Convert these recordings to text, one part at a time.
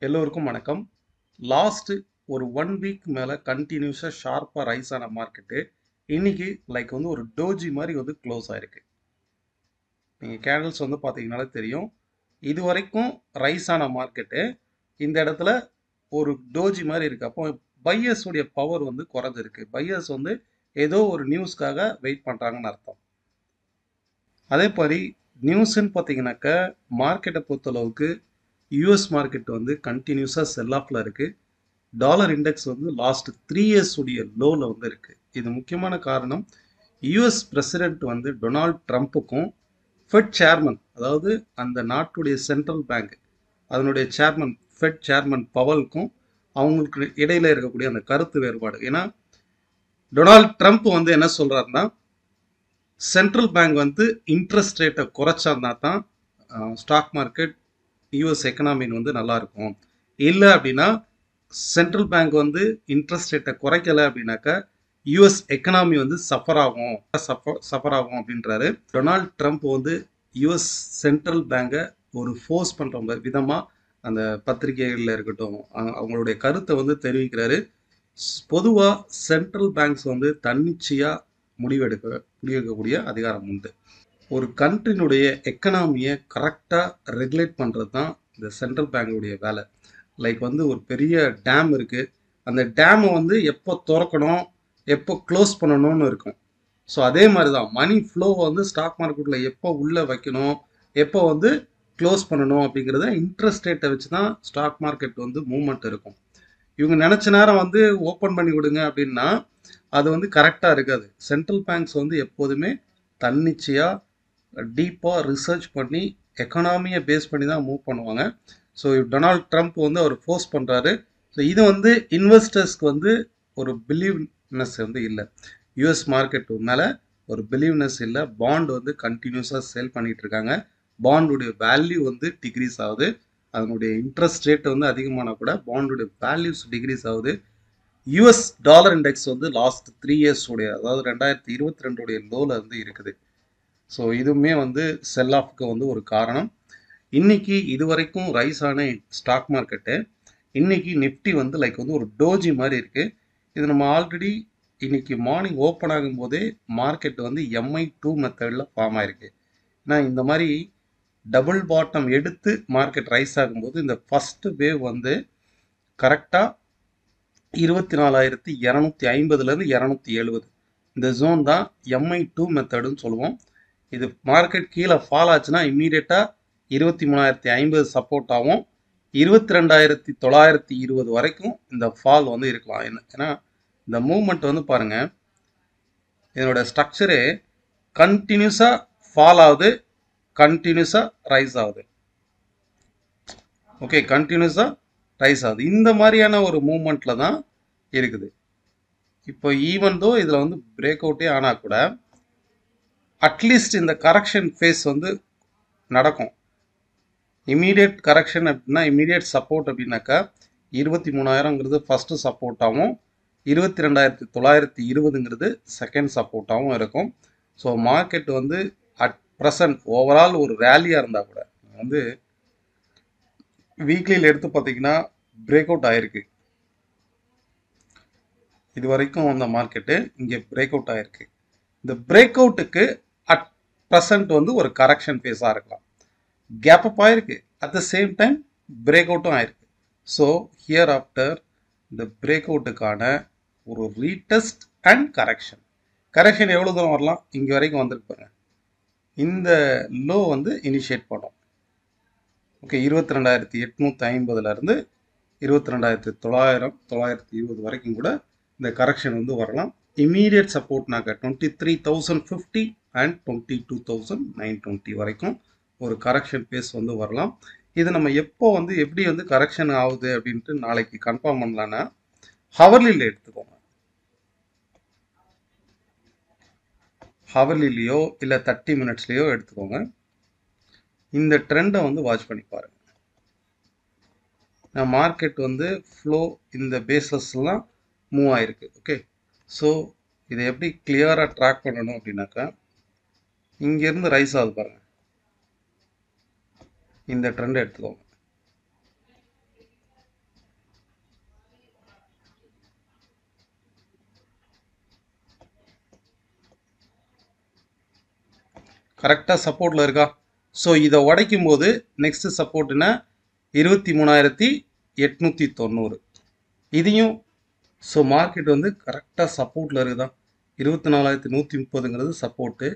எல்லோருக்கும் வணக்கம். லாஸ்ட் ஒரு 1 வீக் மேல கண்டினியூஸா ஷார்ப்பா ரைஸ் ஆன மார்க்கெட்டு இன்னைக்கு ஒரு டோஜி மாதிரி க்ளோஸ் ஆயிருக்கு. நீங்க கேண்டில்ஸ் பாத்தீங்கன்னாலே தெரியும். இதுவரைக்கும் ரைஸ் ஆன மார்க்கெட்டு இந்த இடத்துல ஒரு டோஜி மாதிரி இருக்கு. அப்போ பையர்ஸ் உடைய பவர் குறைஞ்சிருக்கு. பையர்ஸ் ஏதோ ஒரு நியூஸ்க்காக வெயிட் பண்றாங்கன்னு அர்த்தம். அதே மாதிரி நியூஸ்ன்னு பார்த்தீங்கன்னாக்க மார்க்கெட்டை பொறுத்தளவுக்கு யூஎஸ் மார்க்கெட் கண்டினியூஸாக செல் ஆஃப்ல இருக்கு. டாலர் இண்டெக்ஸ் லாஸ்ட் 3 இயர்ஸ் உடைய லோல இருக்கு. இது முக்கியமான காரணம் யூஎஸ் பிரசிடென்ட் டொனால்ட் ட்ரம்ப்புக்கும் ஃபெட் சேர்மன், அதாவது அந்த நாட்டுடைய சென்ட்ரல் பேங்க் அதனுடைய சேர்மன் ஃபெட் சேர்மன் பவலுக்கும் அவங்களுக்கு இடையில இருக்கக்கூடிய அந்த கருத்து வேறுபாடு. ஏன்னா டொனால்ட் ட்ரம்ப் என்ன சொல்றாருன்னா, சென்ட்ரல் பேங்க் இன்ட்ரெஸ்ட் ரேட்டை குறைச்சா தான் ஸ்டாக் மார்க்கெட் யூஎஸ் எக்கனாமின்னு நல்லா இருக்கும். இல்லை அப்படின்னா சென்ட்ரல் பேங்க் இன்ட்ரெஸ்ட் ரேட்டை குறைக்கல அப்படின்னாக்கா யூஎஸ் எக்கனாமி சஃபர் ஆகும் அப்படின்றாரு. டொனால்ட் ட்ரம்ப் யூஎஸ் சென்ட்ரல் பேங்கை ஒரு ஃபோர்ஸ் பண்ற விதமா அந்த பத்திரிகைகள்ல இருக்கட்டும் அவங்களுடைய கருத்தை தெரிவிக்கிறாரு. பொதுவா சென்ட்ரல் பேங்க்ஸ் தன்னிச்சையா முடிவெடுக்கக்கூடிய அதிகாரம் உண்டு. ஒரு கண்ட்ரினுடைய எக்கனாமியை கரெக்டாக ரெகுலேட் பண்ணுறது தான் இந்த சென்ட்ரல் பேங்குடைய வேலை. ஒரு பெரிய டேம் இருக்குது. அந்த டேமை எப்போ திறக்கணும் எப்போ க்ளோஸ் பண்ணணும்னு இருக்கும். ஸோ அதே மாதிரி தான் மணி ஃப்ளோ ஸ்டாக் மார்க்கெட்டில் எப்போ உள்ளே வைக்கணும் எப்போ க்ளோஸ் பண்ணணும் அப்படிங்கிறத இன்ட்ரெஸ்ட் ரேட்டை வச்சு தான் ஸ்டாக் மார்க்கெட் மூவ்மெண்ட் இருக்கும். இவங்க நினச்ச நேரம் ஓப்பன் பண்ணி விடுங்க அப்படின்னா அது கரெக்டாக இருக்காது. சென்ட்ரல் பேங்க்ஸ் எப்போதுமே தன்னிச்சையாக டீப்பாக ரிசர்ச் பண்ணி எக்கனாமியை பேஸ் பண்ணி தான் மூவ் பண்ணுவாங்க. ஸோ டொனால்ட் ட்ரம்ப் அவர் ஃபோர்ஸ் பண்ணுறாரு. ஸோ இது இன்வெஸ்டர்ஸ்க்கு ஒரு பிலீவ்னஸ் இல்லை. யூஎஸ் மார்க்கெட் மேலே ஒரு பிலீவ்னஸ் இல்லை. பாண்ட் கண்டினியூஸாக சேல் பண்ணிட்டு இருக்காங்க. பாண்டுடைய வேல்யூ டிக்ரீஸ் ஆகுது. அதனுடைய இன்ட்ரெஸ்ட் ரேட் அதிகமான கூட பாண்டுடைய வேல்யூஸ் டிக்ரீஸ் ஆகுது. US dollar index last 3 years உடைய, அதாவது 2022 உடைய லோல இருக்குது. ஸோ இதுவுமே செல் ஆஃப்க்கு ஒரு காரணம். இன்னைக்கு இதுவரைக்கும் ரைஸ் ஆன ஸ்டாக் மார்க்கெட்டு இன்னைக்கு நிஃப்டி ஒரு டோஜி மாதிரி இருக்கு. இது நம்ம ஆல்ரெடி இன்னைக்கு மார்னிங் ஓப்பன் ஆகும்போதே மார்க்கெட் MI2 மெத்தடில் ஃபார்ம் ஆயிருக்கு. ஏன்னா இந்த மாதிரி டபுள் பாட்டம் எடுத்து மார்க்கெட் ரைஸ் ஆகும்போது இந்த ஃபர்ஸ்ட் வேவ் கரெக்டாக 24,250 270 இந்த ஜோன் தான் MI2 மெத்தடுன்னு சொல்லுவோம். இது மார்க்கெட் கீழே ஃபால் ஆச்சுன்னா இம்மீடியட்டாக 23,050 சப்போர்ட் ஆகும். 22,920 வரைக்கும் இந்த ஃபால் இருக்கலாம். ஏன்னா இந்த மூவ்மெண்ட் பாருங்க, இதனோட ஸ்ட்ரக்சரே கண்டினியூஸா ஃபால் ஆகுது, கண்டினியூஸா ரைஸ் ஆகுது. ஓகே, கண்டினியூஸா ரைஸ் ஆகுது. இந்த மாதிரியான ஒரு மூவ்மெண்ட்ல தான் இருக்குது. இப்போ ஈவன் தோ இதுல பிரேக் அவுட்டே ஆனா கூட அட்லீஸ்ட் இந்த கரெக்ஷன் ஃபேஸ் நடக்கும். இமீடியட் கரெக்ஷன் அப்படின்னா இமீடியட் சப்போர்ட் அப்படின்னாக்கா 23,000ங்கிறது ஃபர்ஸ்ட் சப்போர்ட்டாகவும் 22,920ங்கிறது செகண்ட் சப்போர்ட்டாகவும் இருக்கும். So market at present overall ஒரு ரேலியாக இருந்தால் கூட வீக்லியில் எடுத்து பார்த்தீங்கன்னா பிரேக் அவுட் ஆயிருக்கு. இது வரைக்கும் அந்த மார்க்கெட்டு இங்கே பிரேக் அவுட் ஆயிருக்கு. இந்த பிரேக் அவுட்டுக்கு அட் ப்ரெசன்ட் ஒரு கரெக்ஷன் ஃபேஸாக இருக்கலாம். கேப் அப் ஆயிருக்கு, at the same time break அவுட்டும் ஆயிருக்கு. ஸோ ஹியர் ஆஃப்டர் இந்த பிரேக் அவுட்டுக்கான ஒரு ரீடெஸ்ட் அண்ட் கரெக்ஷன் எவ்வளோ தூரம் வரலாம், இங்கே வரைக்கும் வந்திருப்பாங்க. இந்த லோ இனிஷியேட் பண்ணோம். ஓகே, 22,850 22,900 920 வரைக்கும் கூட இந்த கரெக்ஷன் வரலாம். இமீடியட் சப்போர்ட்னாக்க 23,050 அண்ட் 22,920 வரைக்கும் ஒரு கரெக்ஷன் பேஸ் வரலாம். இது நம்ம எப்போ எப்படி கரெக்ஷன் ஆகுது அப்படின்ட்டு நாளைக்கு கன்ஃபார்ம் பண்ணலான்னா ஹவர்லியில் எடுத்துக்கோங்க. ஹவர்லிலையோ இல்லை 30 மினிட்ஸ்லையோ எடுத்துக்கோங்க. இந்த ட்ரெண்டை வாட்ச் பண்ணி பாருங்க. மார்க்கெட் ஃப்ளோ இந்த பேசஸ்லாம் மூவ் ஆயிருக்கு. ஓகே, ஸோ இதை எப்படி கிளியராக ட்ராக் பண்ணணும் அப்படின்னாக்கா இங்கேருந்து ரைஸ் ஆகுது பாருங்க. இந்த ட்ரெண்ட் எடுத்துக்கோங்க. கரெக்டாக சப்போர்ட்டில் இருக்கா? ஸோ இதை உடைக்கும் போது நெக்ஸ்ட் சப்போர்ட்னா 23,890. இதையும் ஸோ மார்க்கெட் வந்து கரெக்டாக சப்போர்ட்டில் இருக்குதா? 24,130ங்கிறது சப்போர்ட்டு.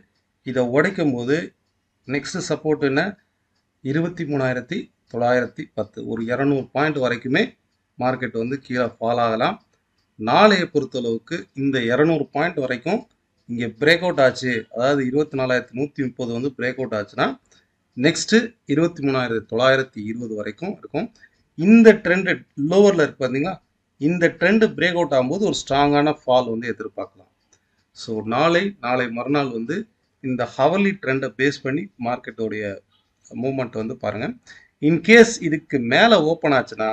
இதை உடைக்கும் போது நெக்ஸ்ட் சப்போர்ட் என்ன? 23,910. ஒரு 200 பாயிண்ட் வரைக்குமே மார்க்கெட் வந்து கீழே ஃபால் ஆகலாம். நாளைய பொறுத்தளவுக்கு இந்த 200 பாயிண்ட் வரைக்கும் இங்கே பிரேக் அவுட் ஆச்சு, அதாவது 24,130 வந்து பிரேக் அவுட் ஆச்சுன்னா நெக்ஸ்ட்டு 23,920 வரைக்கும் இருக்கும். இந்த ட்ரெண்டு லோவரில் இருக்கு பார்த்தீங்களா, இந்த ட்ரெண்டு பிரேக் அவுட் ஆகும்போது ஒரு ஸ்ட்ராங்கான ஃபால் வந்து எதிர்பார்க்கலாம். ஸோ நாளை மறுநாள் வந்து இந்த ஹவர்லி ட்ரெண்டை பேஸ் பண்ணி மார்க்கெட்டோடைய மூவ்மெண்ட் வந்து பாருங்கள். இன்கேஸ் இதுக்கு மேலே ஓப்பன் ஆச்சுன்னா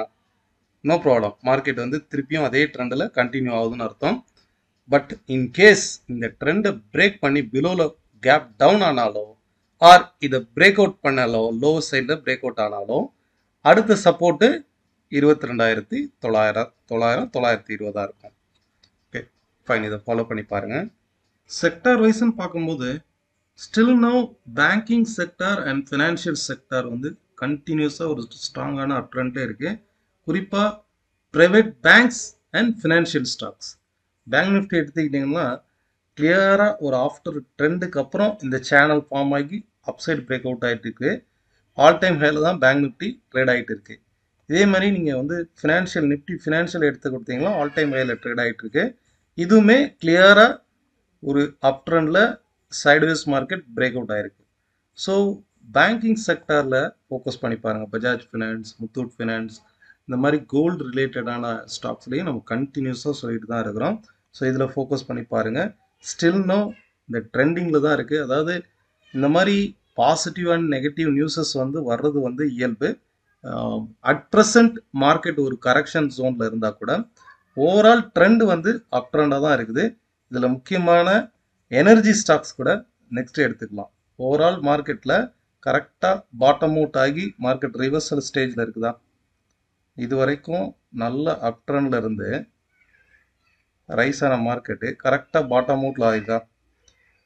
நோ ப்ராப்ளம், மார்க்கெட் வந்து திருப்பியும் அதே ட்ரெண்டில் கண்டினியூ ஆகுதுன்னு அர்த்தம். பட் இன்கேஸ் இந்த ட்ரெண்டை பிரேக் பண்ணி பிலோவில் கேப் டவுன் ஆனாலோ ஆர் இதை பிரேக் அவுட் பண்ணாலோ, லோ சைடில் பிரேக் அவுட் ஆனாலும் அடுத்த சப்போர்ட்டு 22,900 இருக்கும். ஓகே ஃபைன், இதை ஃபாலோ பண்ணி பாருங்கள். செக்டார் வைஸ்ன்னு பார்க்கும்போது still now banking sector and financial sector வந்து கண்டினியூஸாக ஒரு ஸ்ட்ராங்கான அப்ட்ரெண்டே இருக்குது. குறிப்பாக private banks and financial stocks. Bank Nifty எடுத்துக்கிட்டிங்கன்னா கிளியராக ஒரு ஆஃப்டர் ட்ரெண்டுக்கு அப்புறம் இந்த சேனல் ஃபார்ம் ஆகி அப்சைட் பிரேக் அவுட் ஆகிட்டு இருக்கு. ஆல் டைம் ஹைல தான் பேங்க் நிஃப்டி ட்ரேட் ஆகிட்டு இருக்கு. இதே மாதிரி நீங்கள் வந்து ஃபினான்ஷியல் நிஃப்டி ஃபினான்ஷியல் எடுத்து கொடுத்தீங்கன்னா ஆல் டைம் ஹைல ட்ரேட் ஆகிட்டு இருக்கு. இதுவுமே கிளியராக ஒரு அப் ட்ரெண்டில் சைட்வேஸ் மார்க்கெட் பிரேக் அவுட் ஆகிருக்கு. ஸோ பேங்கிங் செக்டாரில் ஃபோக்கஸ் பண்ணி பாருங்கள். பஜாஜ் ஃபினான்ஸ், முத்தூட் ஃபினான்ஸ், இந்த மாதிரி கோல்டு ரிலேட்டடான ஸ்டாக்ஸ்லேயும் நம்ம கண்டினியூஸாக சொல்லிட்டு தான் இருக்கிறோம். ஸோ இதில் ஃபோக்கஸ் பண்ணி பாருங்கள். ஸ்டில் நோ இந்த ட்ரெண்டிங்கில் தான் இருக்குது. அதாவது இந்த மாதிரி பாசிட்டிவ் அண்ட் நெகட்டிவ் நியூஸஸ் வந்து வர்றது வந்து இயல்பு. அட் ப்ரெசண்ட் மார்க்கெட் ஒரு கரெக்ஷன் ஜோனில் இருந்தால் கூட ஓவரால் ட்ரெண்ட் வந்து அப் ட்ரெண்டாக தான் இருக்குது. இதில் முக்கியமான எனர்ஜி ஸ்டாக்ஸ் கூட நெக்ஸ்ட் எடுத்துக்கலாம். ஓவரால் மார்க்கெட்டில் கரெக்டாக பாட்டம் அவுட் ஆகி மார்க்கெட் ரிவர்சல் ஸ்டேஜில் இருக்குதா? இது வரைக்கும் நல்ல அப் ட்ரெண்டில் இருந்து ரைஸ் ஆன மார்க்கெட்டு கரெக்டாக பாட்டம் அவுட்டில் ஆகிருக்கா?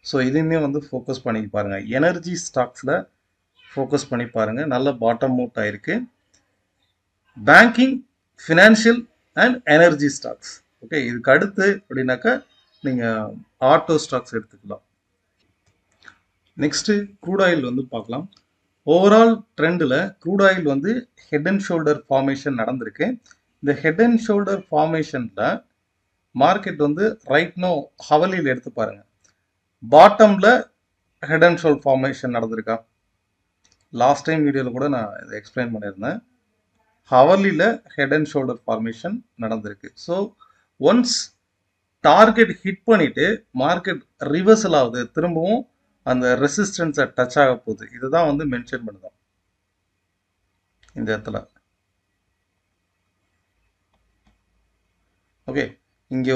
ஸோ இதையுமே வந்து ஃபோக்கஸ் பண்ணி பாருங்கள். எனர்ஜி ஸ்டாக்ஸில் ஃபோக்கஸ் பண்ணி பாருங்கள், நல்ல பாட்டம் அவுட் ஆகிருக்கு. Banking, financial and energy stocks. Okay, இதுக்கு அடுத்து அப்படின்னாக்கா நீங்கள் ஆட்டோ ஸ்டாக்ஸ் எடுத்துக்கலாம். நெக்ஸ்ட்டு க்ரூட் ஆயில் வந்து பார்க்கலாம். ஓவரால் ட்ரெண்டில் க்ரூட் ஆயில் வந்து ஹெட் அண்ட் ஷோல்டர் ஃபார்மேஷன் நடந்திருக்கு. இந்த ஹெட் அண்ட் ஷோல்டர் ஃபார்மேஷனில் மார்க்கெட் வந்து ரைட் நோ ஹவர்லியில் எடுத்து பாருங்கள். பாட்டமில் ஹெட் அண்ட் ஷோல்டர் ஃபார்மேஷன் நடந்திருக்கா? லாஸ்ட் டைம் வீடியோவில் கூட நான் இதை எக்ஸ்பிளைன் பண்ணியிருந்தேன். ஹவர்லியில் ஹெட் அண்ட் ஷோல்டர் ஃபார்மேஷன் நடந்திருக்கு. ஸோ ஒன்ஸ் டார்கெட் ஹிட் பண்ணிவிட்டு மார்க்கெட் ரிவர்சல் ஆகுது, திரும்பவும் அந்த ரெசிஸ்டன்ஸை டச் ஆக போகுது. இதுதான் வந்து மென்ஷன் பண்ணுதோம் இந்த இடத்துல. ஓகே, இங்கே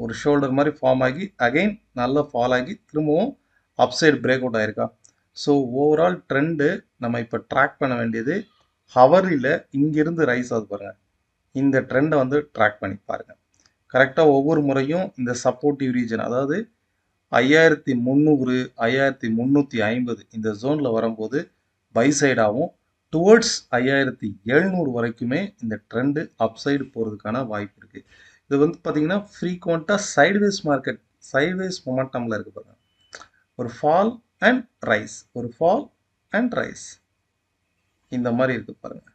ஒரு ஷோல்டர் மாதிரி ஃபார்ம் ஆகி அகைன் நல்லா ஃபால் ஆகி திரும்பவும் அப்சைடு பிரேக் அவுட் ஆயிருக்கா? ஸோ ஓவரால் ட்ரெண்டு நம்ம இப்போ ட்ராக் பண்ண வேண்டியது ஹவரில் இங்கிருந்து ரைஸ் ஆகுது பாருங்கள். இந்த ட்ரெண்டை வந்து ட்ராக் பண்ணி பாருங்கள். கரெக்டாக ஒவ்வொரு முறையும் இந்த சப்போர்ட்டிவ் ரீஜன், அதாவது 5,300, 5,350 இந்த ஜோனில் வரும்போது பை சைடாகவும் டுவர்ட்ஸ் 5,700 வரைக்குமே இந்த ட்ரெண்டு அப்சைடு போகிறதுக்கான வாய்ப்பு இருக்குது. இது வந்து பார்த்தீங்கன்னா ஃப்ரீக்வெண்ட்டாக சைட்வேஸ் மார்க்கெட், சைட்வேஸ் மொமெண்டமில் இருக்குது பாருங்கள். ஒரு ஃபால் அண்ட் ரைஸ், ஒரு ஃபால் அண்ட் ரைஸ், இந்த மாதிரி இருக்குது பாருங்கள்.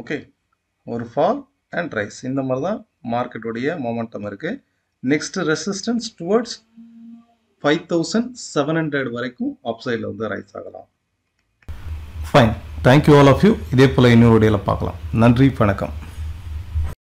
ஓகே, ஒரு ஃபால் அண்ட் ரைஸ், இந்த மாதிரி தான் மார்க்கெட்டுடைய மொமெண்டம் இருக்குது. நெக்ஸ்ட் ரெசிஸ்டன்ஸ் டுவர்ட்ஸ் 5,700 வரைக்கும் அப்சைடில் வந்து ரைஸ் ஆகலாம். Fine, thank you all of you. இதே போல் இன்னொரு வீடியோவில் பார்க்கலாம். நன்றி, வணக்கம்.